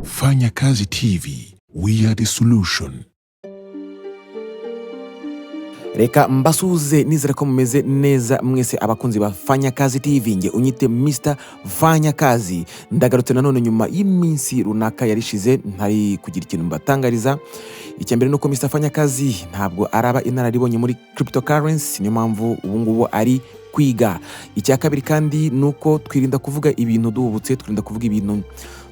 Fanya Kazi TV, we are the solution. Reka mbasuze nizera ko mumeze neza mwese abakunzi ba Fanya Kazi TV, nge unyite Mr. Fanya Kazi. Ndagarutse nanone nyuma y'iminsi runaka yarishize ntari kugira ikintu mbatangariza. Icyambere nuko Mr. Fanya Kazi ntabwo araba inararibonye muri cryptocurrency, niyo mpamvu ubu ngubu ari kwiga. Icya kabiri kandi nuko twirinda kuvuga ibintu duhubutse, twirinda kuvuga ibintu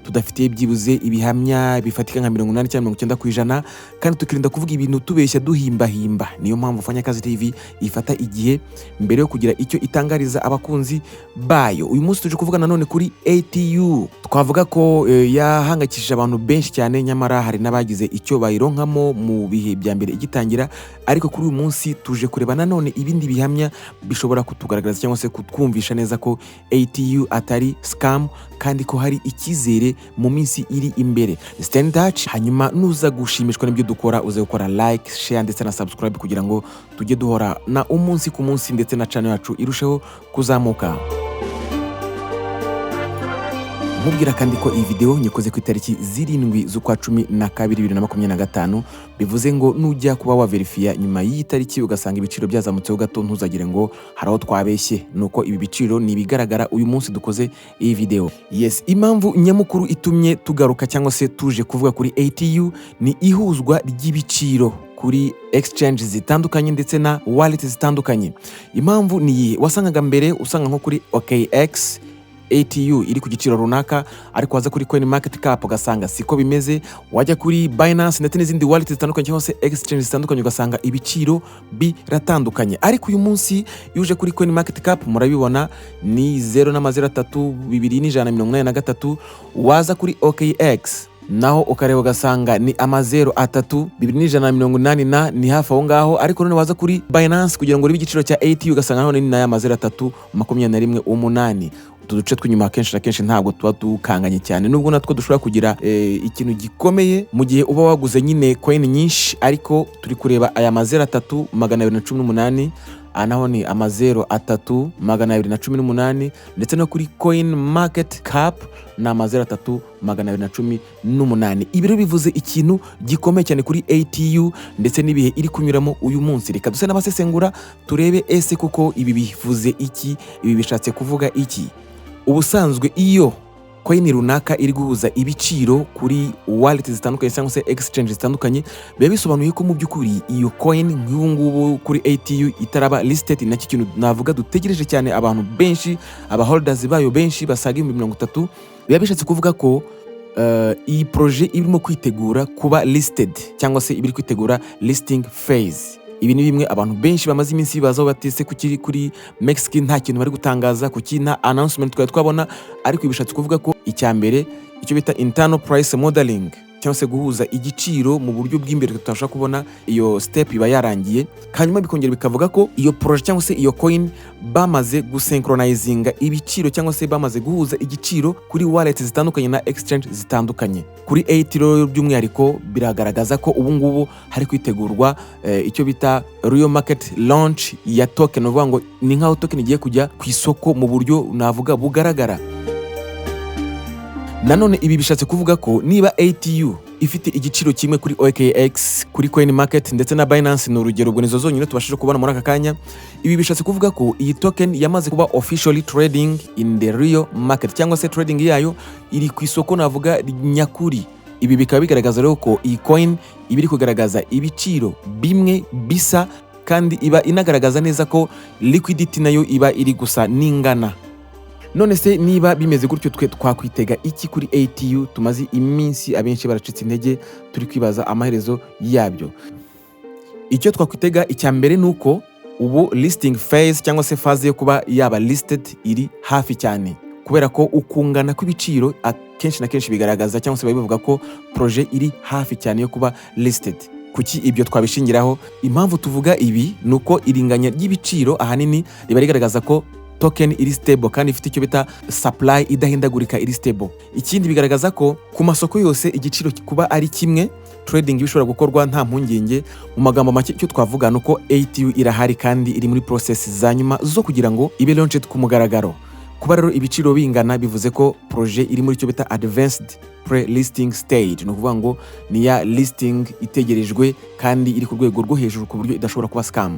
tudafitiye byibuze ibihamya bifatika nka 80 cyangwa 90%, kandi tukirinda kuvuga ibintu tubeshya duhimba. Niyo mpamvu Fanya Kazi TV ifata igihe mbere yo kugira icyo itangariza abakunzi bayo. Uyu munsi tuje kuvuga nanone kuri ATU. Twavuga ko yahangakishije abantu benshi cyane, nyamara hari n'abagize icyo bayironkamo mu bihe bya mbere igitangira, ariko kuri uyu munsi tuje kureba nanone ibindi bihamya bishobora kutugaragariza cyangwa se kutwumvisha neza ko ATU atari scam, kandi ko hari icyizere mu minsi iri imbere. Stay in touch, hanyuma nuza gushimishwa n'ibyo dukora uze gukora like, share ndetse na subscribe kugira ngo tujye duhora na umunsi ku munsi ndetse na channel yacu irusheho kuzamuka. Mubwira kandi ko iyi video nyikoze ku itariki 7 z'ukwa 12 2025, bivuze ngo nujya kuba wa verifia nyuma y'iyi tariki ugasanga ibiciro byazamutseho gato, ntuzagire ngo haraho twabeshye, nuko ibi biciro ni bigaragara uyu munsi dukoze iyi video. Yes, impamvu nyamukuru itumye tugaruka cyangwa se tuje kuvuga kuri ATU ni ihuzwa ry'ibiciro kuri exchange zitandukanye ndetse na wallet zitandukanye. Impamvu ni wasangaga mbere usanga nko kuri OKX ATU iri ku giciro runaka, ariko waza kuri coin market cap ugasanga siko bimeze. Wajya kuri Binance ndetse n'izindi wallet zitandukanye cyangwa se exchange zitandukanye ugasanga ibiciro biratandukanye. Ariko uyu munsi yuje kuri coin market cap murabibona ni 0.0283. Waza kuri OKX naho ukareba ugasanga ni amazero 3,280 ni hafi aho ngaho, ariko none waza kuri Binance kugira ngo uri igiciro cya ATU ugasanga none ni naya mazero 3,21,8. Utu duce tw'inyuma kenshi na kenshi ntabwo tuba dukanganye cyane, nubwo natwo dushobora kugira ikintu gikomeye mu gihe uba waguze nyine coin nyinshi, ariko turi kureba aya mazero 3,218, anaho ni amazero 3,218, ndetse no kuri coin market cap na amazero 3,218. Ibi rero bivuze ikintu gikomeye cyane kuri ATU ndetse n'ibihe iri kunyuramo uyu munsi. Reka duse n'abasesengura turebe ese kuko ibi bivuze iki, ibi bishatse kuvuga iki. Ubusanzwe iyo coin runaka iri guhuza ibiciro kuri wallet zitandukanye cyangwa se exchange zitandukanye, biba bisobanuye ko mu by'ukuri iyo coin nk'ubu ngubu kuri ATU itaraba listed. Nacyo kintu navuga dutegereje cyane abantu benshi, aba holders bayo benshi basaga 30,000, biba bishatse kuvuga ko iyi projet irimo kwitegura kuba listed cyangwa se ibiri kwitegura listing phase. Ibi ni bimwe abantu benshi bamaze iminsi bibazaho batese kuri Mexico nta kintu bari gutangaza, kuki nta announcement twabona, ariko ibishatse kuvuga ko icyambere icyo bita internal price modeling cyangwa se guhuza igiciro mu buryo bw'imbere tutashaka kubona, iyo step iba yarangiye. Hanyuma bikongera bikavuga ko iyo project cyangwa se iyo coin bamaze gusynchronizinga ibiciro cyangwa se bamaze guhuza igiciro kuri wallet zitandukanye na exchange zitandukanye. Kuri ATU by'umwihariko biragaragaza ko ubu ngubu hari kwitegurwa icyo bita real market launch ya token, uvuga ngo ni nkaho token igiye kujya ku isoko mu buryo navuga bugaragara. Nanone ibi bishatse kuvuga ko niba ATU ifite igiciro kimwe kuri OKX, kuri coin market ndetse na Binance, ni urugero ubwo nizo zonyine tubashije kubona muri aka kanya, ibi bishatse kuvuga ko iyi token yamaze kuba officially trading in the real market, cyangwa se trading yayo iri ku isoko navuga nyakuri. Ibi bikaba bigaragaza rero ko iyi coin iba iri kugaragaza ibiciro bimwe bisa, kandi iba inagaragaza neza ko liquidity nayo iba iri gusa n'ingana. None se niba bimeze gutyo twe twakwitega iki kuri ATU? Tumaze iminsi abenshi baracitse intege, turi kwibaza amaherezo yabyo. Icyo twakwitega icyambere nuko ubu listing phase cyangwa se phase yo kuba yaba listed iri hafi cyane, kubera ko ukungana kw'ibiciro akenshi na kenshi bigaragaza cyangwa se bivuga ko projet iri hafi cyane yo kuba listed. Kuki ibyo twabishingiraho? Impamvu tuvuga ibi nuko iringanya ry'ibiciro ahanini riba rigaragaza ko token iri stable kandi ifite icyo bita supply idahindagurika iri stable. Ikindi bigaragaza ko ku masoko yose igiciro kuba ari kimwe, trading bishobora gukorwa nta mpungenge. Mu magambo make icyo twavuga nuko ATU irahari kandi iri muri process za nyuma zo kugira ngo ibe launched ku mugaragaro. Kuba rero ibiciro bingana bivuze ko projet iri muri cyo bita advanced pre-listing stage, no kuvuga ngo ni ya listing itegerejwe kandi iri ku rwego rwo hejuru ku buryo idashobora kuba scam.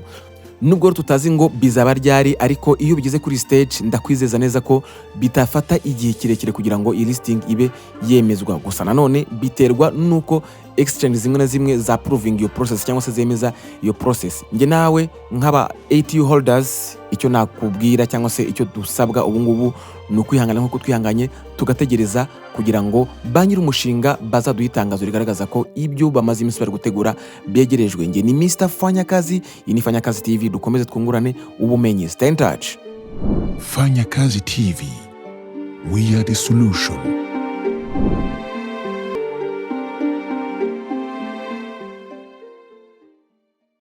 Nubwo tutazi ngo bizaba ryari, ariko iyo bigeze kuri stage ndakwizeza neza ko bitafata igihe kirekire kugira ngo iyi listing ibe yemezwa. Gusa nanone biterwa nuko exchange zimwe na zimwe za proving iyo process cyangwa se zemeza iyo process. Nge nawe nk'aba ATU holders icyo nakubwira cyangwa se icyo dusabwa ubu ngubu ni ukwihangana nkuko twihanganye tugategereza kugira ngo ba nyiri umushinga bazaduha itangazo rigaragaza ko ibyo bamaze iminsi bari gutegura begerejwe. Nge ni Mr. Fanya Kazi, iyi ni Fanya Kazi TV, dukomeze twungurane ubumenyi. Stay in touch. Fanya Kazi TV, we are the solution.